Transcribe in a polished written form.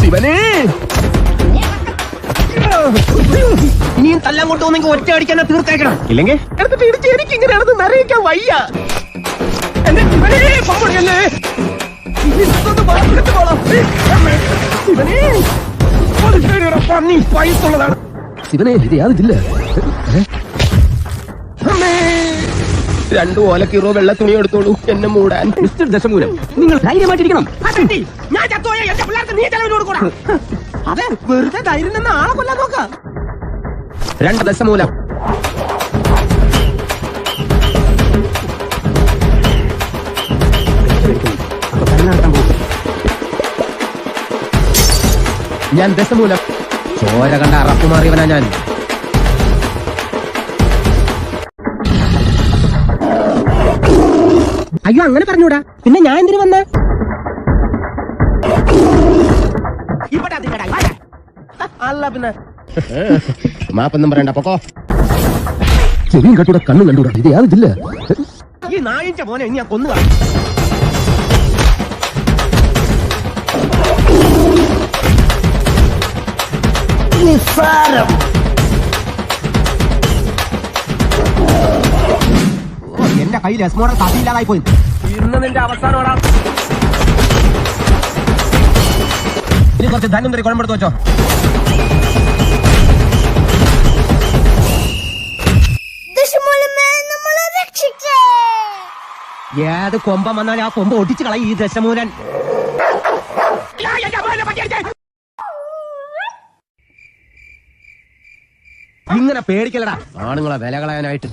ശിവനേ, ഇനിയും തല്ലാൻ കൊണ്ടുപോകുന്നെങ്കിൽ ഒറ്റ അടിക്കാനെ തീർത്തേക്കണം. ഇല്ലെങ്കിൽ എടുത്തിട്ട് ഇടിച്ച് എനിക്ക് ഇങ്ങനെ നടന്ന് നിറയിക്കാൻ വയ്യ. എന്റെ ശിവനേ, പമ്പൊടിയല്ലേ ശിവനെ, ഇത് യാതില്ല. 2 ഓലക്കീറോ വെള്ള തുണി എടുത്തോളൂ എന്നെ മൂടാൻ. മിസ്റ്റർ ദശമൂലം, നിങ്ങൾ ധൈര്യമായിട്ടിരിക്കണം. ഞാൻ ചത്തോയ എന്റെ പിള്ളേർക്ക് നീ ചെലവിന് കൊടുക്കണം. അതെ, വെറുതെ ധൈര്യം നിന്ന് ആളെ കൊല്ലാൻ നോക്കാം. 2 ദശമൂലം. ഞാൻ ദശമൂലം. ചോര കണ്ട അറപ്പ് മാറിയവനാ ഞാൻ. അയ്യോ, അങ്ങനെ പറഞ്ഞൂടാ. പിന്നെ ഞാൻ എന്തിനു വന്ന? അല്ല പിന്നെ മാപ്പൊന്നും പറയണ്ട, പൊക്കോ. ചെവിയും കട്ടൂടെ കണ്ണും കണ്ടൂടാ. ഇത് യാതില്ല. ഈ നായിന്റെ മോനെ ഇനി ഞാൻ കൊന്നുക. നിസ്സാരം. എന്റെ കയ്യിൽ എസ്മോടെ കഥയില്ലാതായി പോയി. ഇന്ന് നിന്റെ അവസാനോടാ. ഇനി കുറച്ച് ധനം തരി കുഴമ്പെടുത്ത് വെച്ചോ. ഏത് കൊമ്പം വന്നാലും ആ കൊമ്പ് ഒടിച്ചു കളയും ഈ ദശമൂലൻ. ഇങ്ങനെ പേടിക്കലടാ ആണുങ്ങളെ വില കളയാനായിട്ട്.